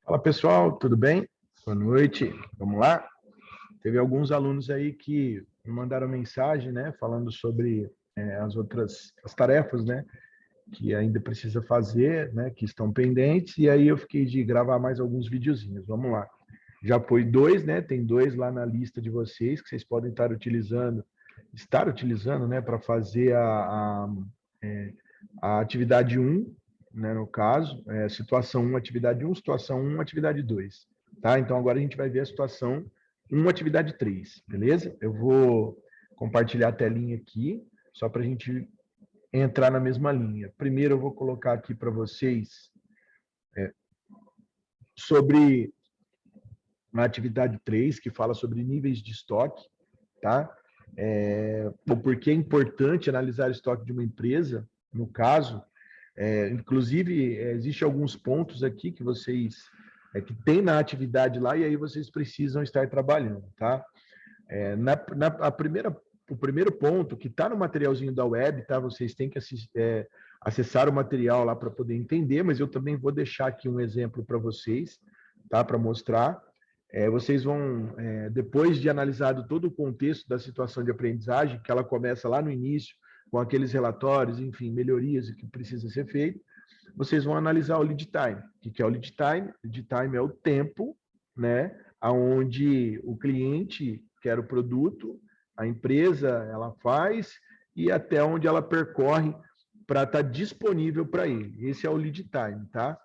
Fala pessoal, tudo bem? Boa noite, vamos lá? Teve alguns alunos aí que me mandaram mensagem, né, falando sobre as tarefas, né, que ainda precisa fazer, né, que estão pendentes, e aí eu fiquei de gravar mais alguns videozinhos, vamos lá. Já foi dois, né, tem dois lá na lista de vocês que vocês podem estar utilizando, né, para fazer é, a atividade um, né, no caso, situação um, atividade um, situação um, atividade 2, tá? Então, agora a gente vai ver a situação um, atividade 3, beleza? Eu vou compartilhar a telinha aqui, só para a gente entrar na mesma linha. Primeiro, eu vou colocar aqui para vocês sobre a atividade 3, que fala sobre níveis de estoque, tá? O porquê é importante analisar o estoque de uma empresa, no caso. Inclusive, existem alguns pontos aqui que vocês que tem na atividade lá, e aí vocês precisam estar trabalhando, tá? O primeiro ponto que está no materialzinho da web, tá? Vocês têm que acessar o material lá para poder entender, mas eu também vou deixar aqui um exemplo para vocês, tá? Para mostrar. Vocês vão, depois de analisado todo o contexto da situação de aprendizagem, que ela começa lá no início, com aqueles relatórios, enfim, melhorias que precisa ser feito, vocês vão analisar o lead time. O que é o lead time? Lead time é o tempo, né, aonde o cliente quer o produto, a empresa ela faz e até onde ela percorre para estar disponível para ele. Esse é o lead time, tá?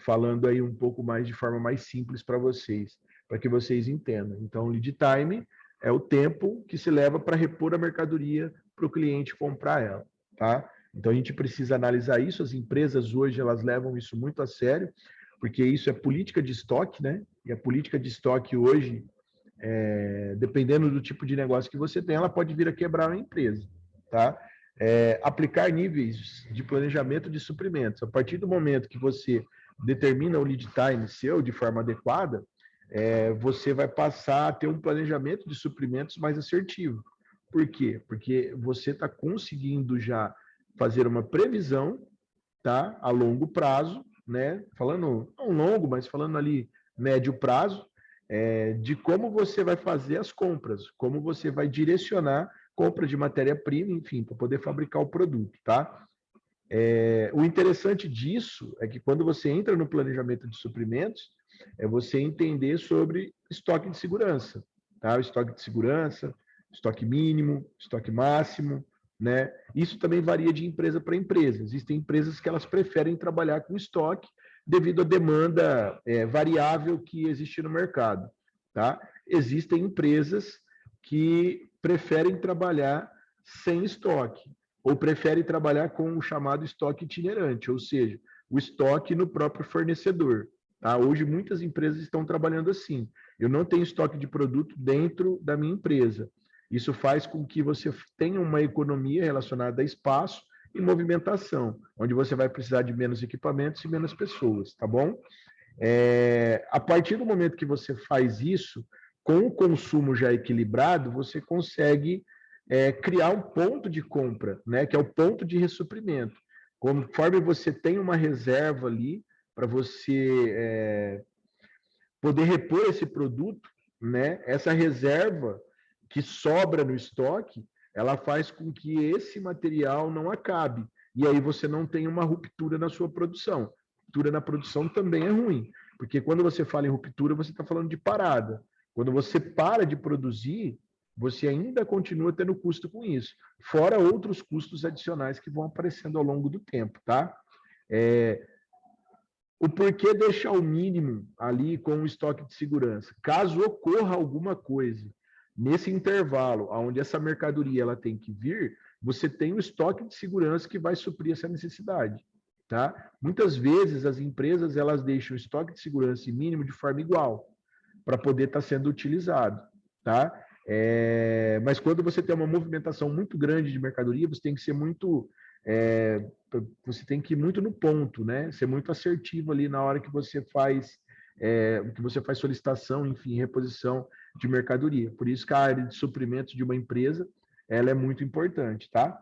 Falando aí um pouco mais de forma mais simples para vocês, para que vocês entendam. Então, o lead time é o tempo que se leva para repor a mercadoria para o cliente comprar ela, tá? Então, a gente precisa analisar isso. As empresas hoje, elas levam isso muito a sério, porque isso é política de estoque, né? E a política de estoque hoje, dependendo do tipo de negócio que você tem, ela pode vir a quebrar uma empresa, tá? Aplicar níveis de planejamento de suprimentos. A partir do momento que você determina o lead time seu de forma adequada, você vai passar a ter um planejamento de suprimentos mais assertivo. Por quê? Porque você está conseguindo já fazer uma previsão, tá? A longo prazo, né? Falando não longo, mas falando ali médio prazo, de como você vai fazer as compras, como você vai direcionar compra de matéria-prima, enfim, para poder fabricar o produto, tá? O interessante disso é que quando você entra no planejamento de suprimentos, é você entender sobre estoque de segurança, tá? O estoque de segurança, estoque mínimo, estoque máximo, né? Isso também varia de empresa para empresa. Existem empresas que elas preferem trabalhar com estoque devido à demanda variável que existe no mercado, tá? Existem empresas que preferem trabalhar sem estoque, ou prefere trabalhar com o chamado estoque itinerante, ou seja, o estoque no próprio fornecedor. Tá? Hoje, muitas empresas estão trabalhando assim. Eu não tenho estoque de produto dentro da minha empresa. Isso faz com que você tenha uma economia relacionada a espaço e movimentação, onde você vai precisar de menos equipamentos e menos pessoas, tá bom? A partir do momento que você faz isso, com o consumo já equilibrado, você consegue criar um ponto de compra, né, que é o ponto de ressuprimento. Conforme você tem uma reserva ali para você poder repor esse produto, né, essa reserva que sobra no estoque, ela faz com que esse material não acabe. E aí você não tem uma ruptura na sua produção. Ruptura na produção também é ruim, porque quando você fala em ruptura, você está falando de parada. Quando você para de produzir, você ainda continua tendo custo com isso, fora outros custos adicionais que vão aparecendo ao longo do tempo, tá? O porquê deixar o mínimo ali com o estoque de segurança? Caso ocorra alguma coisa nesse intervalo, onde essa mercadoria ela tem que vir, você tem o estoque de segurança que vai suprir essa necessidade, tá? Muitas vezes as empresas elas deixam o estoque de segurança mínimo de forma igual para poder estar sendo utilizado, tá? Mas quando você tem uma movimentação muito grande de mercadoria, você tem que ser muito você tem que ir muito no ponto, né? Ser muito assertivo ali na hora que você faz solicitação, enfim, reposição de mercadoria. Por isso que a área de suprimentos de uma empresa ela é muito importante, tá?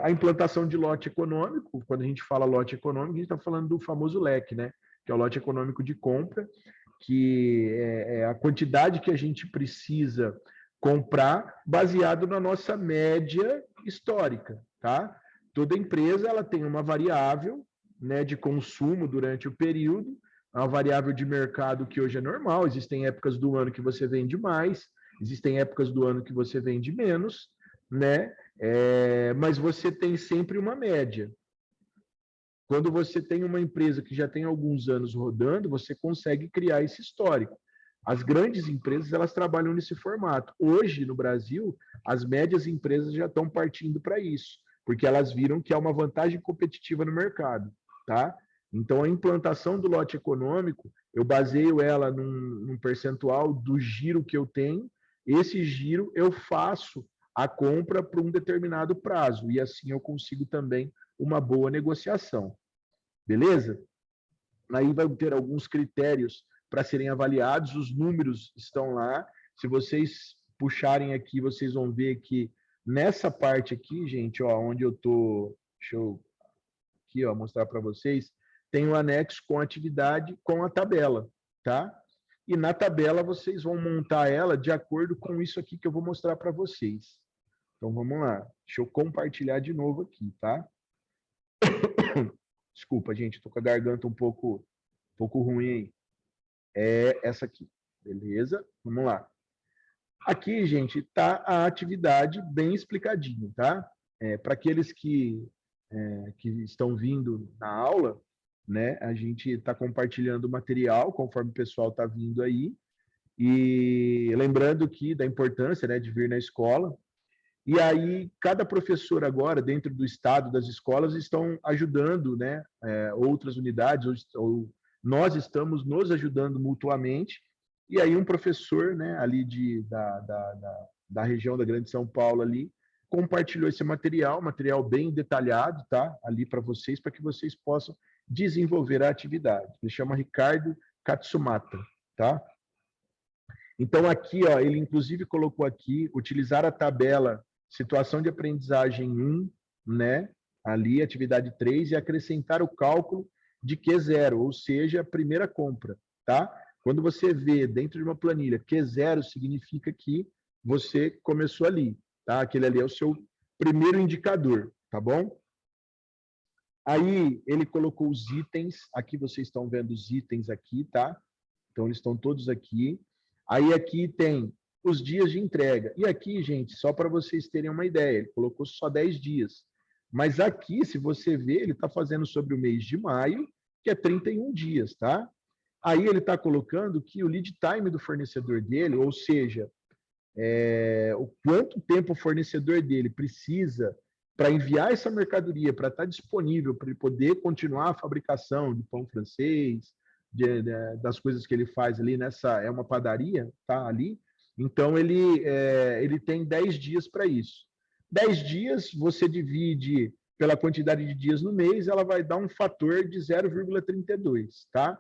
A implantação de lote econômico, quando a gente fala lote econômico, a gente está falando do famoso leque, né? que é o lote econômico de compra, que é a quantidade que a gente precisa comprar baseado na nossa média histórica, tá? Toda empresa ela tem uma variável, né, de consumo durante o período, uma variável de mercado que hoje é normal, existem épocas do ano que você vende mais, existem épocas do ano que você vende menos, né? Mas você tem sempre uma média. Quando você tem uma empresa que já tem alguns anos rodando, você consegue criar esse histórico. As grandes empresas, elas trabalham nesse formato. Hoje, no Brasil, as médias empresas já estão partindo para isso, porque elas viram que há uma vantagem competitiva no mercado, tá? Então, a implantação do lote econômico, eu baseio ela num percentual do giro que eu tenho. Esse giro eu faço a compra por um determinado prazo, e assim eu consigo também uma boa negociação. Beleza? Aí vai ter alguns critérios para serem avaliados, os números estão lá. Se vocês puxarem aqui, vocês vão ver que nessa parte aqui, gente, ó, onde eu tô, deixa eu aqui, ó, mostrar para vocês, tem um anexo com atividade com a tabela, tá? E na tabela vocês vão montar ela de acordo com isso aqui que eu vou mostrar para vocês. Então vamos lá. Deixa eu compartilhar de novo aqui, tá? Desculpa, gente, tô com a garganta um pouco ruim aí. É essa aqui, beleza? Vamos lá. Aqui, gente, tá a atividade bem explicadinho, tá? Para aqueles que estão vindo na aula, né? A gente está compartilhando o material conforme o pessoal está vindo aí. E lembrando que da importância, né, de vir na escola. E aí, cada professor agora, dentro do estado das escolas, estão ajudando, né, outras unidades, ou nós estamos nos ajudando mutuamente. E aí, um professor, né, ali da região da Grande São Paulo, ali, compartilhou esse material bem detalhado, tá? Ali para vocês, para que vocês possam desenvolver a atividade. Ele chama Ricardo Katsumata, tá? Então, aqui, ó, ele inclusive colocou aqui, utilizar a tabela situação de aprendizagem 1, né? Ali, atividade 3, e acrescentar o cálculo de Q0, ou seja, a primeira compra, tá? Quando você vê dentro de uma planilha Q0, significa que você começou ali, tá? Aquele ali é o seu primeiro indicador, tá bom? Aí, ele colocou os itens, aqui vocês estão vendo os itens aqui, tá? Então, eles estão todos aqui. Aí, aqui tem os dias de entrega. E aqui, gente, só para vocês terem uma ideia, ele colocou só 10 dias. Mas aqui, se você ver, ele está fazendo sobre o mês de maio, que é 31 dias, tá? Aí ele está colocando que o lead time do fornecedor dele, ou seja, o quanto tempo o fornecedor dele precisa para enviar essa mercadoria, para estar disponível, para ele poder continuar a fabricação de pão francês, das coisas que ele faz ali nessa, é uma padaria, tá ali. Então, ele tem 10 dias para isso. 10 dias, você divide pela quantidade de dias no mês, ela vai dar um fator de 0,32, tá?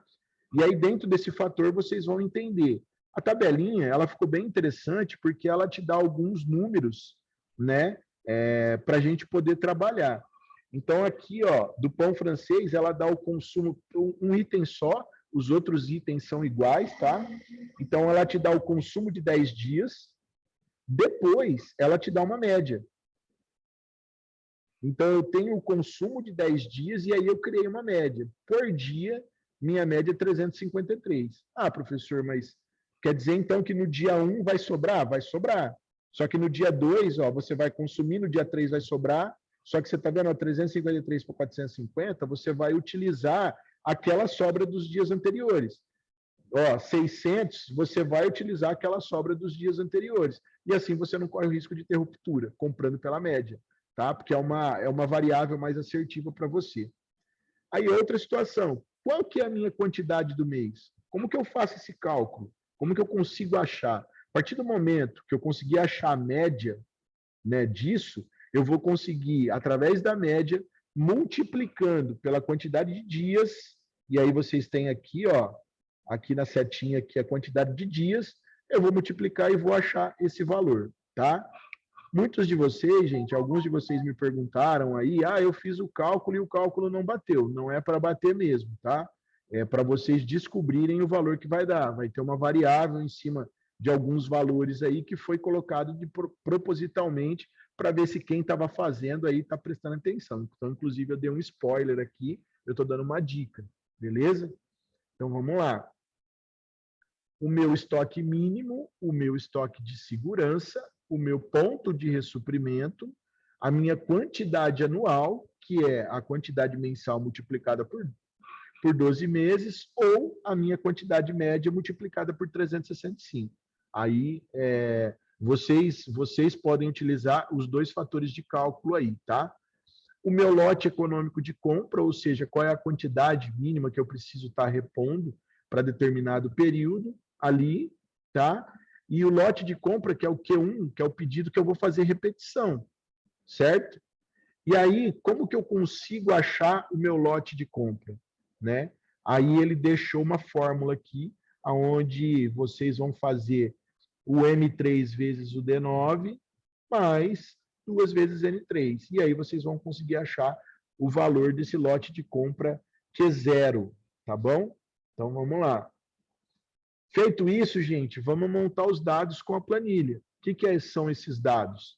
E aí, dentro desse fator, vocês vão entender. A tabelinha, ela ficou bem interessante porque ela te dá alguns números, né, para a gente poder trabalhar. Então, aqui, ó, do pão francês, ela dá o consumo, um item só, os outros itens são iguais, tá? Então, ela te dá o consumo de 10 dias, depois ela te dá uma média. Então, eu tenho o consumo de 10 dias e aí eu criei uma média. Por dia, minha média é 353. Ah, professor, mas quer dizer então que no dia 1 vai sobrar? Vai sobrar. Só que no dia 2, ó, você vai consumir, no dia 3 vai sobrar, só que você está vendo, ó, 353 por 450, você vai utilizar aquela sobra dos dias anteriores. Ó, 600, você vai utilizar aquela sobra dos dias anteriores. E assim você não corre o risco de ter ruptura, comprando pela média, tá? Porque é uma variável mais assertiva para você. Aí outra situação, qual que é a minha quantidade do mês? Como que eu faço esse cálculo? Como que eu consigo achar? A partir do momento que eu conseguir achar a média, né, disso, eu vou conseguir, através da média, multiplicando pela quantidade de dias, e aí vocês têm aqui, ó, aqui na setinha aqui a quantidade de dias, eu vou multiplicar e vou achar esse valor, tá? Muitos de vocês, gente, alguns de vocês me perguntaram aí, eu fiz o cálculo e o cálculo não bateu. Não é para bater mesmo, tá? para vocês descobrirem o valor que vai dar. Vai ter uma variável em cima de alguns valores aí que foi colocado propositalmente para ver se quem estava fazendo aí está prestando atenção. Então, inclusive, eu dei um spoiler aqui, eu estou dando uma dica, beleza? Então, vamos lá. O meu estoque mínimo, o meu estoque de segurança, o meu ponto de ressuprimento, a minha quantidade anual, que é a quantidade mensal multiplicada por 12 meses, ou a minha quantidade média multiplicada por 365. Aí, vocês podem utilizar os dois fatores de cálculo aí, tá? O meu lote econômico de compra, ou seja, qual é a quantidade mínima que eu preciso estar repondo para determinado período ali, tá? E o lote de compra, que é o Q1, que é o pedido que eu vou fazer repetição, certo? E aí, como que eu consigo achar o meu lote de compra, né? Aí ele deixou uma fórmula aqui, onde vocês vão fazer o M3 vezes o D9 mais 2 vezes N3. E aí vocês vão conseguir achar o valor desse lote de compra Q0, tá bom? Então vamos lá. Feito isso, gente, vamos montar os dados com a planilha. O que são esses dados?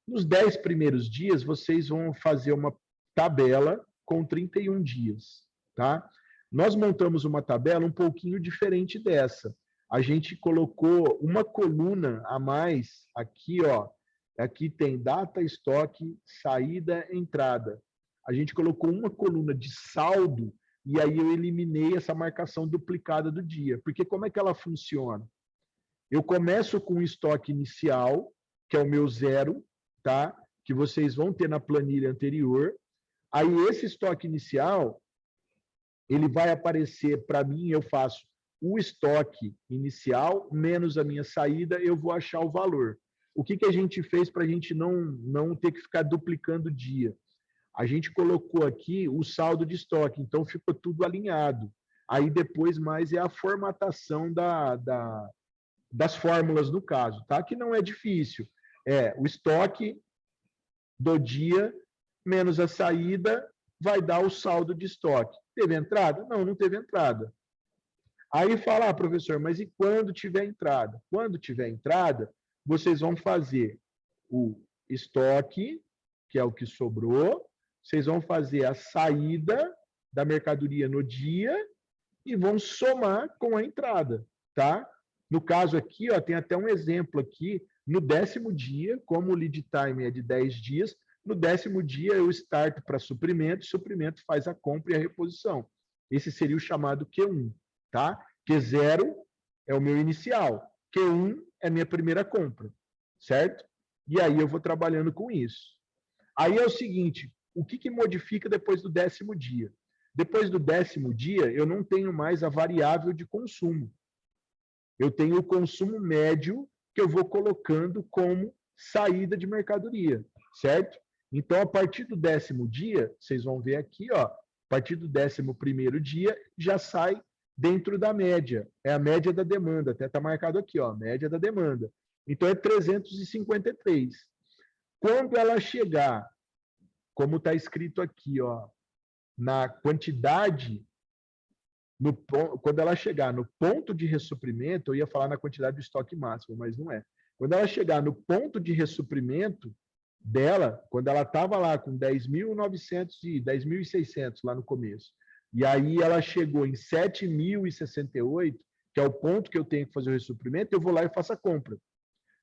Nos 10 primeiros dias, vocês vão fazer uma tabela com 31 dias, tá? Nós montamos uma tabela um pouquinho diferente dessa. A gente colocou uma coluna a mais aqui, ó. Aqui tem data, estoque, saída, entrada. A gente colocou uma coluna de saldo e aí eu eliminei essa marcação duplicada do dia. Porque como é que ela funciona? Eu começo com o estoque inicial, que é o meu zero, tá? Que vocês vão ter na planilha anterior. Aí esse estoque inicial, ele vai aparecer para mim, eu faço o estoque inicial menos a minha saída, eu vou achar o valor. O que a gente fez para a gente não ter que ficar duplicando o dia? A gente colocou aqui o saldo de estoque, então ficou tudo alinhado. Aí depois mais é a formatação das fórmulas no caso, tá? Que não é difícil. É o estoque do dia menos a saída vai dar o saldo de estoque. Teve entrada? Não, não teve entrada. Aí fala, professor, mas e quando tiver entrada? Quando tiver entrada, vocês vão fazer o estoque, que é o que sobrou, vocês vão fazer a saída da mercadoria no dia e vão somar com a entrada, tá? No caso aqui, ó, tem até um exemplo aqui, no 10º dia, como o lead time é de 10 dias, no 10º dia eu starto para suprimento faz a compra e a reposição. Esse seria o chamado Q1, tá? Q0 é o meu inicial, Q1 é minha primeira compra, certo? E aí eu vou trabalhando com isso. Aí é o seguinte, o que modifica depois do 10º dia? Depois do 10º dia, eu não tenho mais a variável de consumo. Eu tenho o consumo médio que eu vou colocando como saída de mercadoria, certo? Então, a partir do 10º dia, vocês vão ver aqui, ó, a partir do 11º dia, já sai dentro da média. É a média da demanda, até está marcado aqui, ó, média da demanda. Então, é 353. Quando ela chegar, como está escrito aqui, ó, na quantidade, quando ela chegar no ponto de ressuprimento, eu ia falar na quantidade do estoque máximo, mas não é. Quando ela chegar no ponto de ressuprimento dela, quando ela estava lá com 10.900 e 10.600 lá no começo, e aí ela chegou em 7.068, que é o ponto que eu tenho que fazer o ressuprimento, eu vou lá e faço a compra.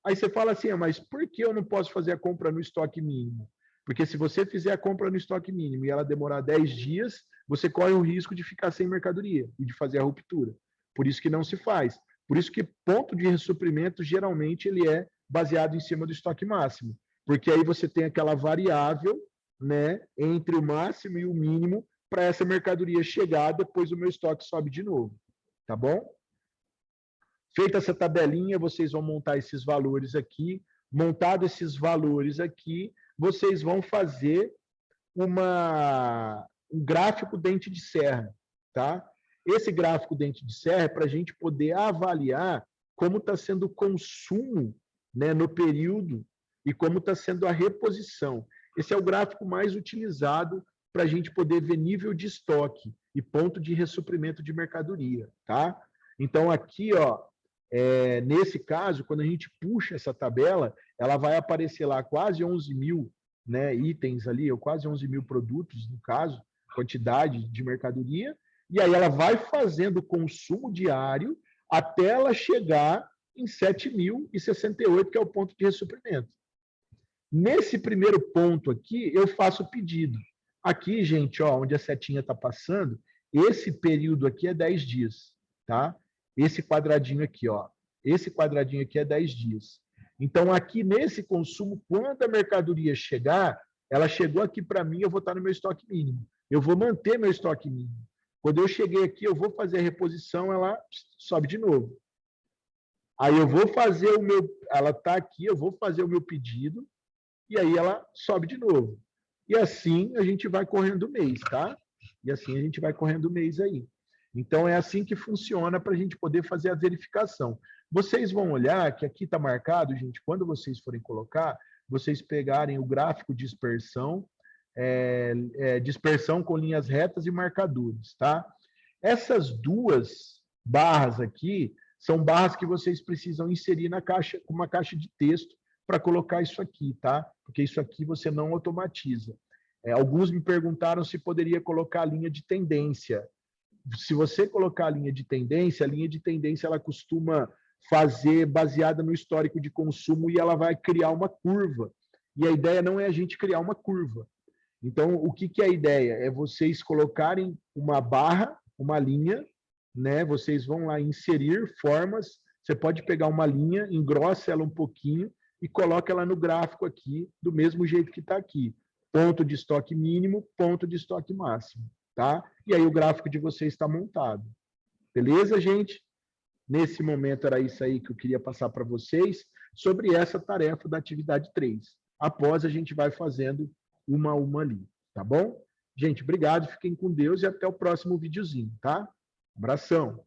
Aí você fala assim, mas por que eu não posso fazer a compra no estoque mínimo? Porque se você fizer a compra no estoque mínimo e ela demorar 10 dias, você corre o risco de ficar sem mercadoria e de fazer a ruptura. Por isso que não se faz. Por isso que ponto de ressuprimento, geralmente, ele é baseado em cima do estoque máximo. Porque aí você tem aquela variável, né, entre o máximo e o mínimo para essa mercadoria chegar, depois o meu estoque sobe de novo. Tá bom? Feita essa tabelinha, vocês vão montar esses valores aqui. Montado esses valores aqui, vocês vão fazer um gráfico dente de serra, tá? Esse gráfico dente de serra é para a gente poder avaliar como está sendo o consumo, né, no período e como está sendo a reposição. Esse é o gráfico mais utilizado para a gente poder ver nível de estoque e ponto de ressuprimento de mercadoria, tá? Então, aqui, ó, nesse caso, quando a gente puxa essa tabela, ela vai aparecer lá quase 11 mil, né, itens ali, ou quase 11 mil produtos, no caso, quantidade de mercadoria, e aí ela vai fazendo o consumo diário até ela chegar em 7.068, que é o ponto de ressuprimento. Nesse primeiro ponto aqui, eu faço o pedido. Aqui, gente, ó, onde a setinha está passando, esse período aqui é 10 dias, tá? Esse quadradinho aqui, ó. Esse quadradinho aqui é 10 dias. Então, aqui nesse consumo, quando a mercadoria chegar, ela chegou aqui para mim, eu vou estar no meu estoque mínimo. Eu vou manter meu estoque mínimo. Quando eu cheguei aqui, eu vou fazer a reposição, ela sobe de novo. Aí eu vou fazer o meu... Ela está aqui, eu vou fazer o meu pedido, e aí ela sobe de novo. E assim a gente vai correndo o mês, tá? E assim a gente vai correndo o mês aí. Então, é assim que funciona para a gente poder fazer a verificação. Vocês vão olhar que aqui está marcado, gente, quando vocês forem colocar, vocês pegarem o gráfico de dispersão, dispersão com linhas retas e marcadores, tá? Essas duas barras aqui são barras que vocês precisam inserir na caixa, com uma caixa de texto, para colocar isso aqui, tá? Porque isso aqui você não automatiza. Alguns me perguntaram se poderia colocar a linha de tendência. Se você colocar a linha de tendência ela costuma fazer baseada no histórico de consumo e ela vai criar uma curva. E a ideia não é a gente criar uma curva. Então, o que é a ideia? É vocês colocarem uma barra, uma linha, né? Vocês vão lá inserir formas. Você pode pegar uma linha, engrossa ela um pouquinho e coloca ela no gráfico aqui, do mesmo jeito que está aqui. Ponto de estoque mínimo, ponto de estoque máximo, tá? E aí o gráfico de vocês está montado. Beleza, gente? Nesse momento era isso aí que eu queria passar para vocês sobre essa tarefa da atividade 3. Após a gente vai fazendo uma a uma ali, tá bom? Gente, obrigado, fiquem com Deus e até o próximo videozinho, tá? Abração!